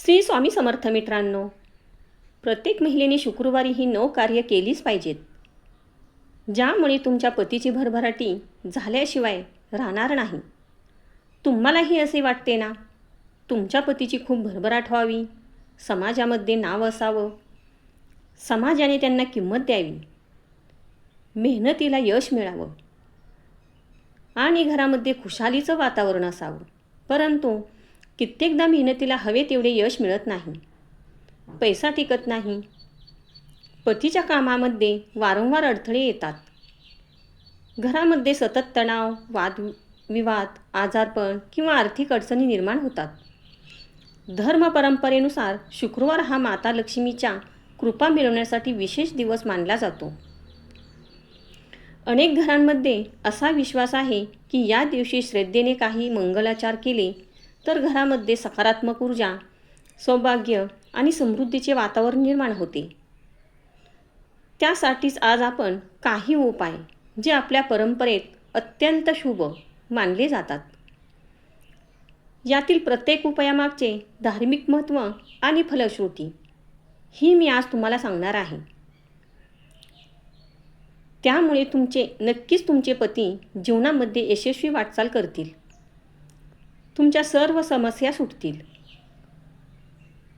श्री स्वामी समर्थ मित्रांनो, प्रत्येक महिलेने शुक्रवारी ही 9 कार्य केलीच पाहिजेत, ज्यामुळे तुमच्या पतीची भरभराटी झाल्याशिवाय राहणार नाही. तुम्हालाही असे वाटते ना? तुमच्या पतीची खूप भरभराट व्हावी, समाजामध्ये नाव असावं, समाजाने त्यांना किंमत द्यावी, मेहनतीला यश मिळावं आणि घरामध्ये खुशालीचं वातावरण असावं. परंतु कित्येकदा मेहनतीला हवे तेवढे यश मिळत नाही, पैसा टिकत नाही, पतीच्या कामामध्ये वारंवार अडथळे येतात, घरामध्ये सतत तणाव, वादविवाद, आजारपण किंवा आर्थिक अडचणी निर्माण होतात. धर्म परंपरेनुसार शुक्रवार हा माता लक्ष्मीच्या कृपा मिळवण्यासाठी विशेष दिवस मानला जातो. अनेक घरांमध्ये असा विश्वास आहे की या दिवशी श्रद्धेने काही मंगलाचार केले तर घरामध्ये सकारात्मक ऊर्जा, सौभाग्य आणि समृद्धीचे वातावरण निर्माण होते. त्यासाठीच आज आपण काही उपाय जे आपल्या परंपरेत अत्यंत शुभ मानले जातात, यातील प्रत्येक उपायामागचे धार्मिक महत्त्व आणि फलश्रुती ही मी आज तुम्हाला सांगणार आहे. त्यामुळे नक्कीच तुमचे पती जीवनामध्ये यशस्वी वाटचाल करतील, तुमच्या सर्व समस्या सुटतील.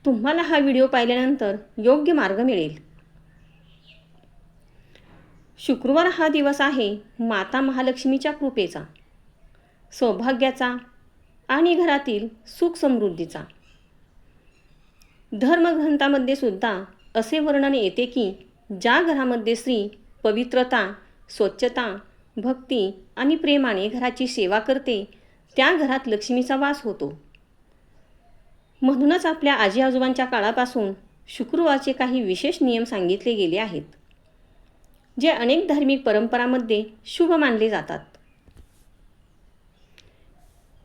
तुम्हाला हा व्हिडिओ पाहिल्यानंतर योग्य मार्ग मिळेल. शुक्रवार हा दिवस आहे माता महालक्ष्मीच्या कृपेचा, सौभाग्याचा आणि घरातील सुख समृद्धीचा. धर्मग्रंथामध्ये सुद्धा असे वर्णन येते की ज्या घरामध्ये स्त्री पवित्रता, स्वच्छता, भक्ती आणि प्रेमाने घराची सेवा करते त्या घरात लक्ष्मीचा वास होतो. म्हणूनच आपल्या आजी आजोबांच्या काळापासून शुक्रवारचे काही विशेष नियम सांगितले गेले आहेत, जे अनेक धार्मिक परंपरांमध्ये शुभ मानले जातात.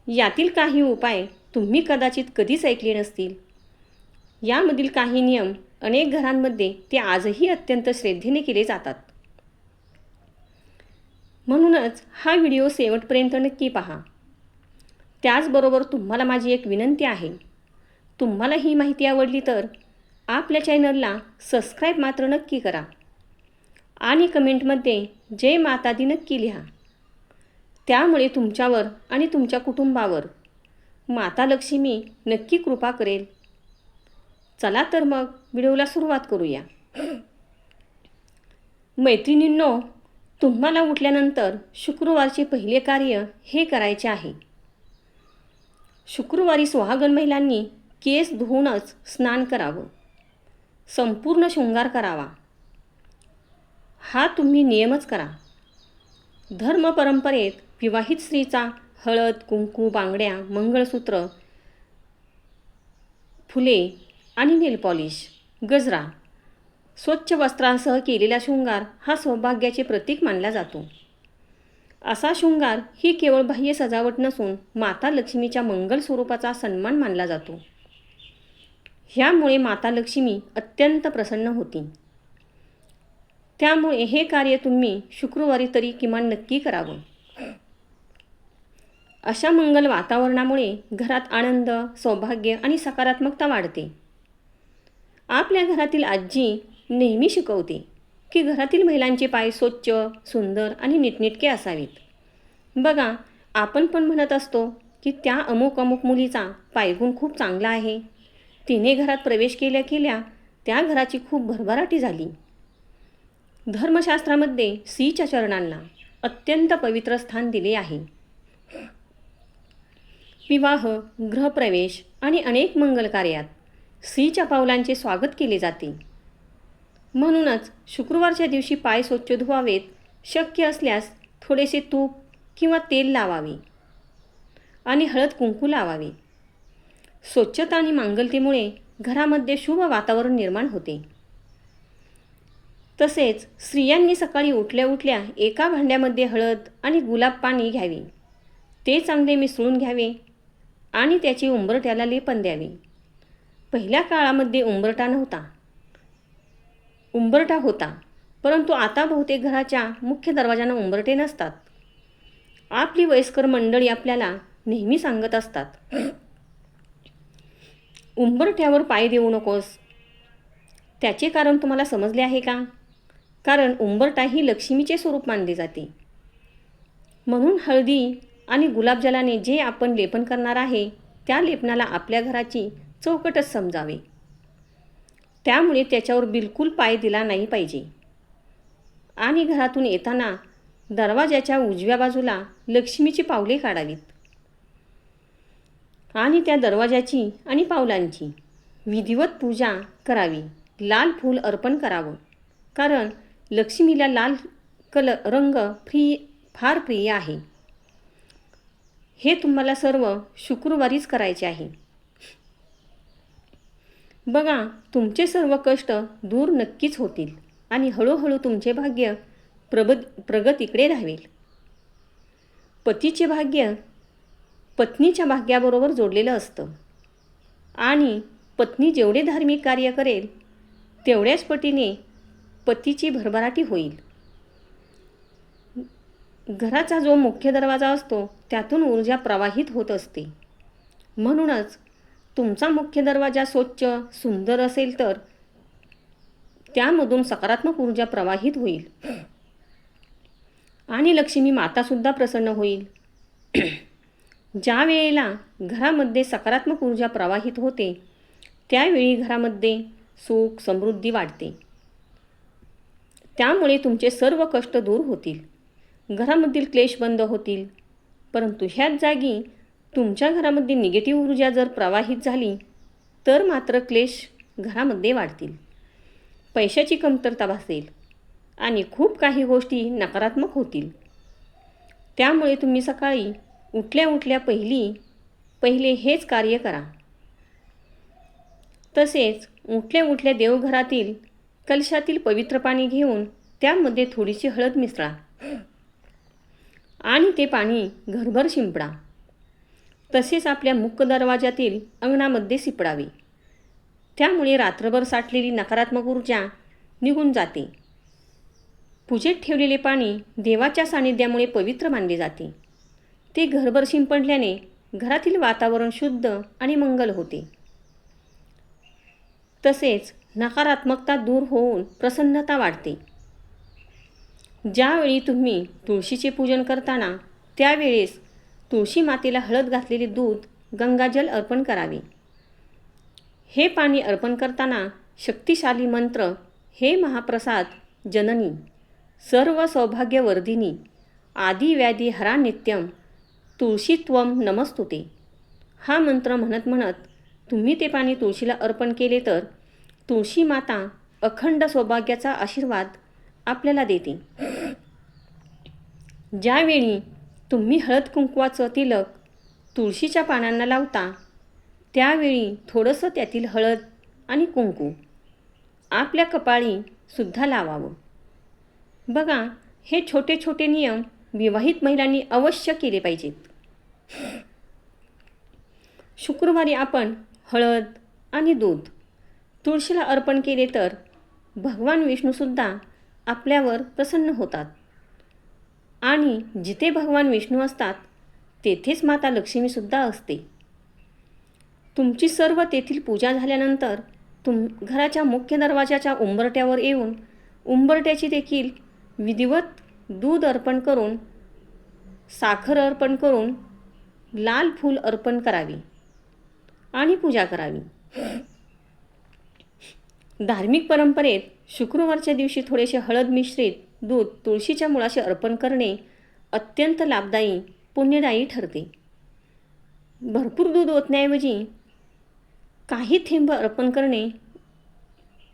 यातील काही उपाय तुम्ही कदाचित कधीच ऐकले नसतील. यामधील काही नियम अनेक घरांमध्ये ते आजही अत्यंत श्रद्धेने केले जातात. म्हणूनच हा व्हिडिओ शेवटपर्यंत नक्की पहा. त्याचबरोबर तुम्हाला माझी एक विनंती आहे, तुम्हाला ही माहिती आवडली तर आपल्या चॅनलला सबस्क्राईब मात्र नक्की करा आणि कमेंटमध्ये जय माता दी नक्की लिहा. त्यामुळे तुमच्यावर आणि तुमच्या कुटुंबावर माता लक्ष्मी नक्की कृपा करेल. चला तर मग व्हिडिओला सुरुवात करूया. मैत्रिणींनो, तुम्हाला उठल्यानंतर शुक्रवारचे पहिले कार्य हे करायचे आहे. शुक्रवारी सुहागण महिलांनी केस धुवूनच स्नान करावं, संपूर्ण शृंगार करावा. हा तुम्ही नियमच करा. धर्म परंपरेत विवाहित स्त्रीचा हळद, कुंकू, बांगड्या, मंगळसूत्र, फुले आणि नेल पॉलिश, गजरा, स्वच्छ वस्त्रांसह केलेला शृंगार हा सौभाग्याचे प्रतीक मानला जातो. असा शृंगार ही केवळ बाह्य सजावट नसून माता लक्ष्मीच्या मंगल स्वरूपाचा सन्मान मानला जातो. ह्यामुळे माता लक्ष्मी अत्यंत प्रसन्न होती. त्यामुळे हे कार्य तुम्ही शुक्रवारी तरी किमान नक्की करावं. अशा मंगल वातावरणामुळे घरात आनंद, सौभाग्य आणि सकारात्मकता वाढते. आपल्या घरातील आजी नेहमी शिकवते की घरातील महिलांचे पाय स्वच्छ, सुंदर आणि नीटनेटके असावेत. बघा, आपण पण म्हणत असतो की त्या अमुक अमुक मुलीचा पायगुण खूप चांगला आहे, तिने घरात प्रवेश केल्या केल्या त्या घराची खूप भरभराटी झाली. धर्मशास्त्रामध्ये स्त्रीच्या चरणांना अत्यंत पवित्र स्थान दिले आहे. विवाह, गृहप्रवेश आणि अनेक मंगल कार्यात स्त्रीच्या पावलांचे स्वागत केले जाते. म्हणूनच शुक्रवारच्या दिवशी पाय स्वच्छ धुवावेत. शक्य असल्यास थोडेसे तूप किंवा तेल लावावे आणि हळद कुंकू लावावे. स्वच्छता आणि मांगल्यतेमुळे घरामध्ये शुभ वातावरण निर्माण होते. तसेच स्त्रियांनी सकाळी उठल्या उठल्या एका भांड्यामध्ये हळद आणि गुलाब पाणी घ्यावे, ते चांगले मिसळून घ्यावे आणि त्याचे उंबरठ्याला लेपन द्यावे. पहिल्या काळामध्ये उंबरठा होता, परंतु आता बहुतेक घराच्या मुख्य दरवाजांना उंबरठे नसतात. आपली वयस्कर मंडळी आपल्याला नेहमी सांगत असतात, उंबरठ्यावर पाय देऊ नकोस. त्याचे कारण तुम्हाला समजले आहे का? कारण उंबरठा ही लक्ष्मीचे स्वरूप मानले जाते. म्हणून हळदी आणि गुलाबजलाने जे आपण लेपन करणार आहे त्या लेपनाला आपल्या घराची चौकटच समजावे. त्यामुळे त्याच्यावर बिलकुल पाय दिला नाही पाहिजे. आणि घरातून येताना दरवाजाच्या उजव्या बाजूला लक्ष्मीची पावले काढावीत. आणि त्या दरवाजाची आणि पावलांची विधिवत पूजा करावी. लाल फूल अर्पण करावं. कारण लक्ष्मीला लाल रंग फार प्रिय आहे. हे तुम्हाला सर्व शुक्रवारीच करायचे आहे. बघा, तुमचे सर्व कष्ट दूर नक्कीच होतील आणि हळूहळू तुमचे भाग्य प्रगतीकडे धावेल. पतीचे भाग्य पत्नीच्या भाग्याबरोबर जोडलेलं असतं आणि पत्नी जेवढे धार्मिक कार्य करेल तेवढ्याच पटीने पतीची भरभराटी होईल. घराचा जो मुख्य दरवाजा असतो त्यातून ऊर्जा प्रवाहित होत असते. म्हणूनच तुमचा मुख्य दरवाजा स्वच्छ सुंदर असेल तर त्यामधून सकारात्मक ऊर्जा प्रवाहित होईल आणि लक्ष्मी मातासुद्धा प्रसन्न होईल. ज्या वेळेला घरामध्ये सकारात्मक ऊर्जा प्रवाहित होते त्यावेळी घरामध्ये सुख समृद्धी वाढते. त्यामुळे तुमचे सर्व कष्ट दूर होतील. घरामधील क्लेश बंद होतील. परंतु ह्याच जागी तुमच्या घरामध्ये निगेटिव्ह ऊर्जा जर प्रवाहित झाली तर मात्र क्लेश घरामध्ये वाढतील. पैशाची कमतरता भासेल आणि खूप काही गोष्टी नकारात्मक होतील. त्यामुळे तुम्ही सकाळी उठल्या पहिले हेच कार्य करा. तसेच उठल्या देवघरातील कलशातील पवित्र पाणी घेऊन त्यामध्ये थोडीशी हळद मिसळा आणि ते पाणी घरभर शिंपडा. तसेच आपल्या मुख्य दरवाजातील अंगणामध्ये शिपडावे. त्यामुळे रात्रभर साठलेली नकारात्मक ऊर्जा निघून जाते. पूजेत ठेवलेले पाणी देवाच्या सानिध्यामुळे पवित्र मानले जाते. ते घरभर शिंपडल्याने घरातील वातावरण शुद्ध आणि मंगल होते. तसेच नकारात्मकता दूर होऊन प्रसन्नता वाढते. ज्यावेळी तुम्ही तुळशीचे पूजन करताना त्यावेळेस तुळशी मातेला हळद घातलेले दूध गंगाजल अर्पण करावे. हे पाणी अर्पण करताना शक्तिशाली मंत्र हे महाप्रसाद जननी सर्व सौभाग्यवर्धिनी आदि व्याधी हरा नित्यम तुळशी त्वम नमस्तुते हा मंत्र म्हणत तुम्ही ते पाणी तुळशीला अर्पण केले तर तुळशी माता अखंड सौभाग्याचा आशीर्वाद आपल्याला देते. ज्यावेळी तुम्ही हळद कुंकवाचं तिलक तुळशीच्या पानांना लावता त्यावेळी थोडंसं त्यातील हळद आणि कुंकू आपल्या कपाळी सुद्धा लावावं. बघा, हे छोटे छोटे नियम विवाहित महिलांनी अवश्य केले पाहिजेत. शुक्रवारी आपण हळद आणि दूध तुळशीला अर्पण केले तर भगवान विष्णूसुद्धा आपल्यावर प्रसन्न होतात आणि जिथे भगवान विष्णू असतात तेथेच माता लक्ष्मीसुद्धा असते. तुमची सर्व तेथील पूजा झाल्यानंतर घराच्या मुख्य दरवाजाच्या उंबरठ्यावर येऊन उंबरठ्याची देखील विधिवत दूध अर्पण करून साखर अर्पण करून लाल फूल अर्पण करावी आणि पूजा करावी. धार्मिक परंपरेत शुक्रवारच्या दिवशी थोडेसे हळद मिश्रित दूध तुळशीच्या मुळाशी अर्पण करणे अत्यंत लाभदायी पुण्यदायी ठरते. भरपूर दूध ओतण्याऐवजी काही थेंब अर्पण करणे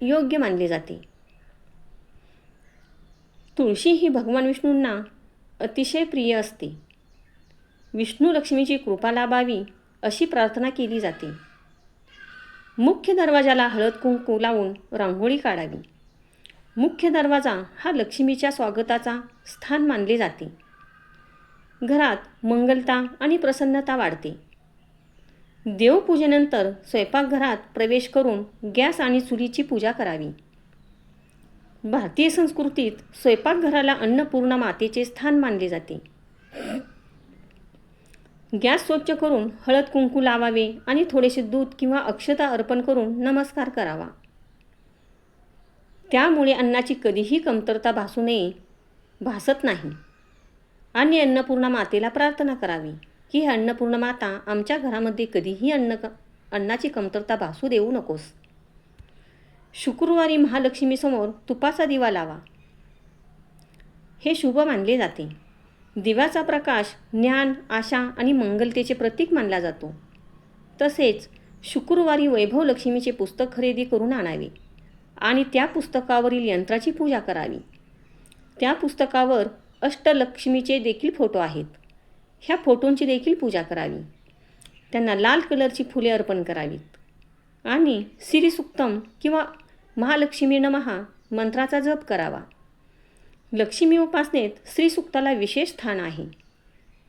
योग्य मानले जाते. तुळशी ही भगवान विष्णूंना अतिशय प्रिय असते. विष्णू लक्ष्मीची कृपा लाभावी अशी प्रार्थना केली जाते. मुख्य दरवाजाला हळद कुंकू लावून रांगोळी काढावी. मुख्य दरवाजा हा लक्ष्मीच्या स्वागताचा स्थान मानले जाते. घरात मंगलता आणि प्रसन्नता वाढते. देवपूजेनंतर स्वयंपाकघरात प्रवेश करून गॅस आणि चुलीची पूजा करावी. भारतीय संस्कृतीत स्वयंपाकघराला अन्नपूर्णा मातेचे स्थान मानले जाते. गॅस स्वच्छ करून हळद कुंकू लावावे आणि थोडेसे दूध किंवा अक्षता अर्पण करून नमस्कार करावा. त्यामुळे अन्नाची कधीही कमतरता भासू नये, भासत नाही. आणि अन्नपूर्णा मातेला प्रार्थना करावी की हे अन्नपूर्ण माता आमच्या घरामध्ये कधीही अन्नाची कमतरता भासू देऊ नकोस. शुक्रवारी महालक्ष्मीसमोर तुपाचा दिवा लावा. हे शुभ मानले जाते. दिव्याचा प्रकाश ज्ञान, आशा आणि मंगलतेचे प्रतीक मानला जातो. तसेच शुक्रवारी वैभव लक्ष्मीचे पुस्तक खरेदी करून आणावे आणि त्या पुस्तकावरील यंत्राची पूजा करावी. त्या पुस्तकावर अष्टलक्ष्मीचे देखील फोटो आहेत. ह्या फोटोंची देखील पूजा करावी. त्यांना लाल कलरची फुले अर्पण करावीत आणि श्रीसूक्तम किंवा महालक्ष्मी नमः मंत्राचा जप करावा. लक्ष्मी उपासनेत श्रीसूक्ताला विशेष स्थान आहे.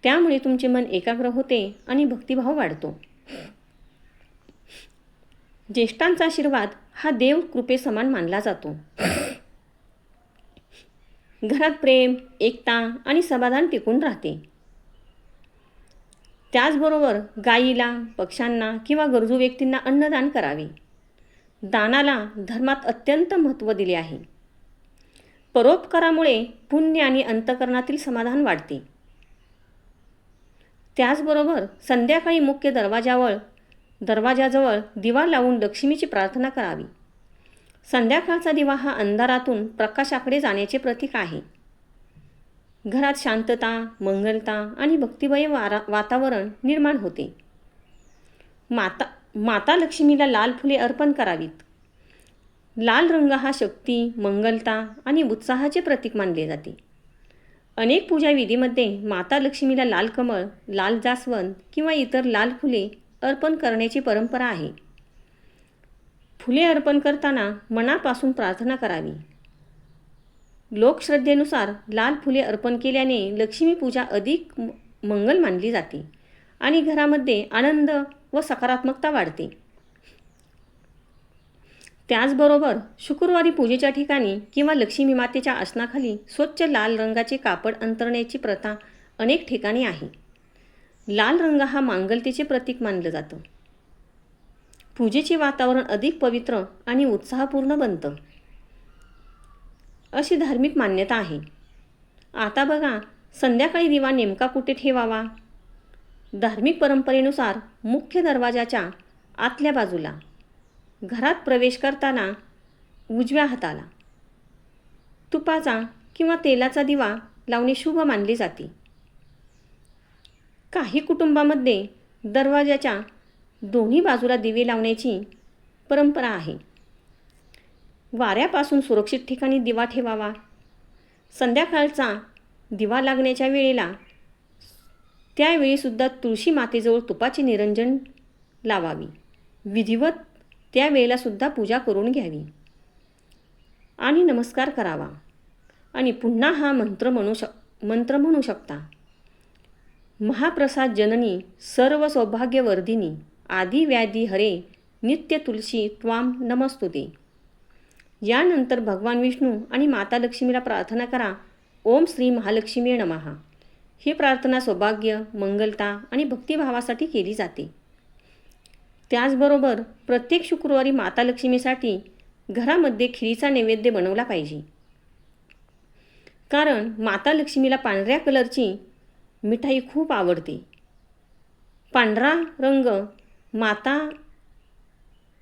त्यामुळे तुमचे मन एकाग्र होते आणि भक्तिभाव वाढतो. ज्येष्ठांचा आशीर्वाद हा देव कृपेसमान मानला जातो. घरात प्रेम, एकता आणि समाधान टिकून राहते. त्याचबरोबर गायीला, पक्ष्यांना किंवा गरजू व्यक्तींना अन्नदान करावे. दानाला धर्मात अत्यंत महत्त्व दिले आहे. परोपकारामुळे पुण्य आणि अंतःकरणातील समाधान वाढते. त्याचबरोबर संध्याकाळी मुख्य दरवाजाजवळ दिवा लावून लक्ष्मीची प्रार्थना करावी. संध्याकाळचा दिवा हा अंधारातून प्रकाशाकडे जाण्याचे प्रतीक आहे. घरात शांतता, मंगलता आणि भक्तिमय वातावरण निर्माण होते. माता लक्ष्मीला लाल फुले अर्पण करावीत. लाल रंग हा शक्ती, मंगलता आणि उत्साहाचे प्रतीक मानले जाते. अनेक पूजा विधीमध्ये माता लक्ष्मीला लाल कमळ, लाल जास्वंद किंवा इतर लाल फुले अर्पण करण्याची परंपरा आहे. फुले अर्पण करताना मनापासून प्रार्थना करावी. लोकश्रद्धेनुसार लाल फुले अर्पण केल्याने लक्ष्मी पूजा अधिक मंगल मानली जाते आणि घरामध्ये आनंद व सकारात्मकता वाढते. त्याचबरोबर शुक्रवारी पूजेच्या ठिकाणी किंवा लक्ष्मी मातेच्या आसनाखाली स्वच्छ लाल रंगाचे कापड अंतरण्याची प्रथा अनेक ठिकाणी आहे. लाल रंग हा मांगल्यतेचे प्रतीक मानलं जातं. पूजेचे वातावरण अधिक पवित्र आणि उत्साहपूर्ण बनतं, अशी धार्मिक मान्यता आहे. आता बघा, संध्याकाळी दिवा नेमका कुठे ठेवावा? धार्मिक परंपरेनुसार मुख्य दरवाजाच्या आतल्या बाजूला, घरात प्रवेश करताना उजव्या हाताला तुपाचा किंवा तेलाचा दिवा लावणे शुभ मानले जाते. काही कुटुंबामध्ये दरवाजाच्या दोन्ही बाजूला दिवे लावण्याची परंपरा आहे. वाऱ्यापासून सुरक्षित ठिकाणी दिवा ठेवावा. संध्याकाळचा दिवा लागण्याच्या वेळेला त्यावेळीसुद्धा तुळशी मातेजवळ तुपाचे निरंजन लावावी. विधिवत त्यावेळेलासुद्धा पूजा करून घ्यावी आणि नमस्कार करावा आणि पुन्हा हा मंत्र म्हणू शकता. महाप्रसाद जननी सर्व सौभाग्यवर्धिनी आदि व्याधी हरे नित्य तुलसी त्वाम नमस्तुते. यानंतर भगवान विष्णू आणि माता लक्ष्मीला प्रार्थना करा. ओम श्री महालक्ष्मी नमः. ही प्रार्थना सौभाग्य, मंगलता आणि भक्तिभावासाठी केली जाते. त्याचबरोबर प्रत्येक शुक्रवारी माता लक्ष्मीसाठी घरामध्ये खिरीचा नैवेद्य बनवला पाहिजे. कारण माता लक्ष्मीला पांढऱ्या कलरची मिठाई खूप आवडते. पांढरा रंग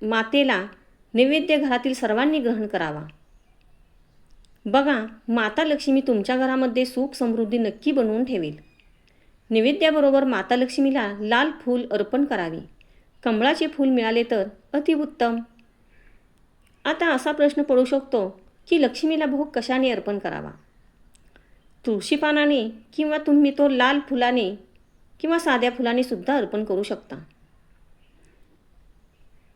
मातेला नैवेद्य घरातील सर्वांनी ग्रहण करावा. बघा, माता लक्ष्मी तुमच्या घरामध्ये सुख समृद्धी नक्की बनवून ठेवेल. नैवेद्याबरोबर माता लक्ष्मीला लाल फूल अर्पण करावे. कमळाचे फूल मिळाले तर अतिउत्तम. आता असा प्रश्न पडू शकतो की लक्ष्मीला भोग कशाने अर्पण करावा? तुळशी पानाने किंवा तुम्ही तो लाल फुलाने किंवा साध्या फुलाने सुद्धा अर्पण करू शकता.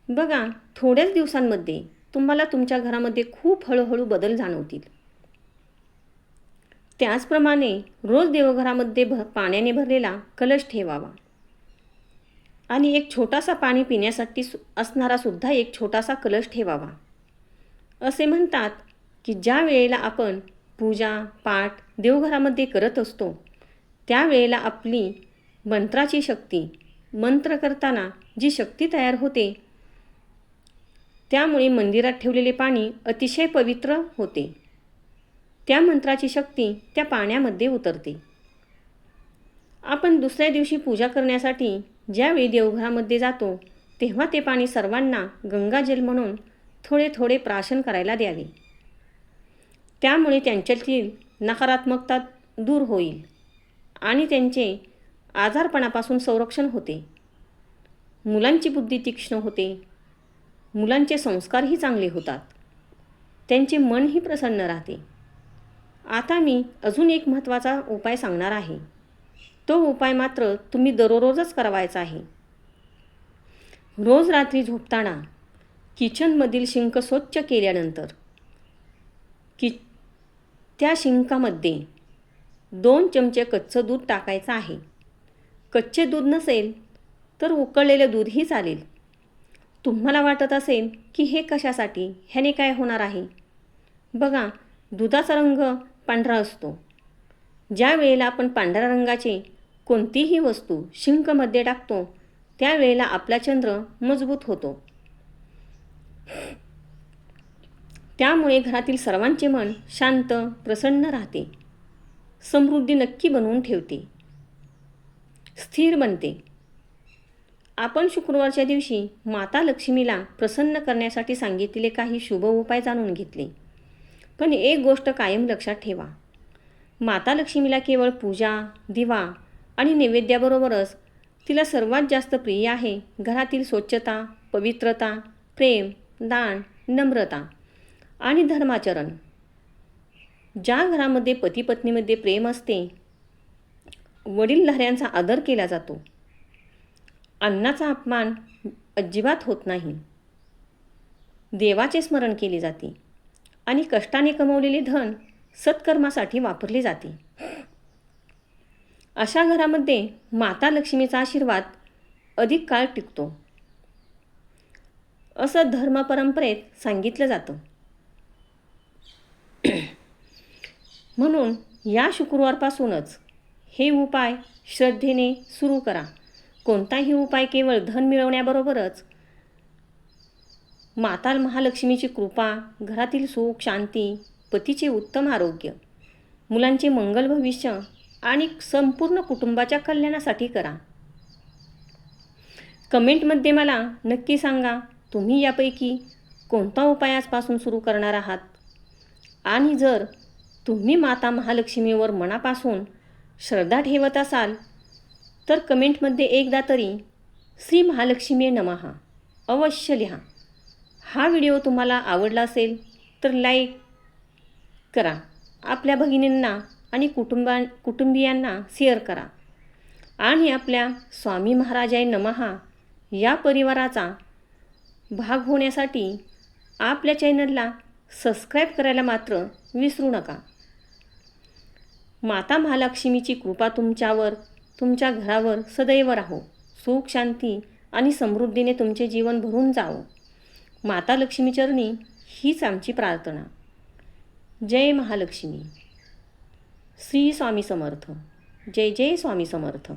बघा, थोड्याच दिवसांमध्ये तुम्हाला तुमच्या घरामध्ये खूप हळूहळू बदल जाणवतील. त्याचप्रमाणे रोज देवघरामध्ये पाण्याने भरलेला कलश ठेवावा आणि एक छोटासा पाणी पिण्यासाठी असणारा सुद्धा एक छोटासा कलश ठेवावा. असे म्हणतात की ज्या वेळेला आपण पूजा पाठ देवघरामध्ये करत असतो त्यावेळेला आपली मंत्राची शक्ती, मंत्र करताना जी शक्ती तयार होते, त्यामुळे मंदिरात ठेवलेले पाणी अतिशय पवित्र होते. त्या मंत्राची शक्ती त्या पाण्यामध्ये उतरते. आपण दुसऱ्या दिवशी पूजा करण्यासाठी ज्यावेळी देवघरामध्ये जातो, तेव्हा ते पाणी सर्वांना गंगाजल म्हणून थोडे थोडे प्राशन करायला द्यावे. त्यामुळे त्यांच्यातील नकारात्मकता दूर होईल आणि त्यांचे आजारपणापासून संरक्षण होते. मुलांची बुद्धी तीक्ष्ण होते. मुलांचे संस्कारही चांगले होतात. त्यांचे मनही प्रसन्न राहते. आता मी अजून एक महत्त्वाचा उपाय सांगणार आहे. तो उपाय मात्र तुम्ही दररोजच करावायचा आहे. रोज रात्री झोपताना किचनमधील शिंक स्वच्छ केल्यानंतर त्या शिंकामध्ये 2 चमचे कच्चं दूध टाकायचं आहे. कच्चे दूध नसेल तर उकळलेलं दूधही चालेल. तुम्हाला वाटत असेल की हे कशासाठी, ह्याने काय होणार आहे? बघा, दुधाचा रंग पांढरा असतो. ज्या वेळेला आपण पांढऱ्या रंगाची कोणतीही वस्तू शिंकमध्ये टाकतो, त्यावेळेला आपला चंद्र मजबूत होतो. त्यामुळे घरातील सर्वांचे मन शांत, प्रसन्न राहते. समृद्धी नक्की बनवून ठेवते, स्थिर बनते. आपण शुक्रवारच्या दिवशी माता लक्ष्मीला प्रसन्न करण्यासाठी सांगितलेले काही शुभ उपाय जाणून घेतले. पण एक गोष्ट कायम लक्षात ठेवा. माता लक्ष्मीला केवळ पूजा, दिवा आणि नैवेद्याबरोबरच तिला सर्वात जास्त प्रिय आहे घरातील स्वच्छता, पवित्रता, प्रेम, दान, नम्रता आणि धर्माचरण. ज्या घरामध्ये पती पत्नीमध्ये प्रेम असते, वडीलधाऱ्यांचा आदर केला जातो, अन्नाचा अपमान अजिबात होत नाही, देवाचे स्मरण केले जाते आणि कष्टाने कमवलेले धन सत्कर्मासाठी वापरले जाते, अशा घरामध्ये माता लक्ष्मीचा आशीर्वाद अधिक काळ टिकतो, असं धर्मपरंपरेत सांगितलं जातं. म्हणून या शुक्रवारपासूनच हे उपाय श्रद्धेने सुरू करा. कोणताही उपाय केवळ धन मिळवण्याबरोबरच माता महालक्ष्मीची कृपा, घरातील सुख, शांती, पतीचे उत्तम आरोग्य, मुलांचे मंगल भविष्य आणि संपूर्ण कुटुंबाच्या कल्याणासाठी करा. कमेंटमध्ये मला नक्की सांगा तुम्ही यापैकी कोणता उपाय आजपासून सुरू करणार आहात. आणि जर तुम्ही माता महालक्ष्मीवर मनापासून श्रद्धा ठेवत असाल तर कमेंटमध्ये एकदा तरी श्री महालक्ष्मी नमः अवश्य लिहा. हा व्हिडिओ तुम्हाला आवडला असेल तर लाईक करा. आपल्या भगिनींना आणि कुटुंबियांना शेअर करा. आणि आपल्या स्वामी महाराजाय नमः या परिवाराचा भाग होण्यासाठी आपल्या चॅनलला सबस्क्राईब करायला मात्र विसरू नका. माता महालक्ष्मीची कृपा तुमच्यावर, तुमच्या घरावर सदैव राहो. सुख, शांती आणि समृद्धीने तुमचे जीवन भरून जावो. माता लक्ष्मी चरणी हीच आमची प्रार्थना. जय महालक्ष्मी. श्री स्वामी समर्थ. जय जय स्वामी समर्थ.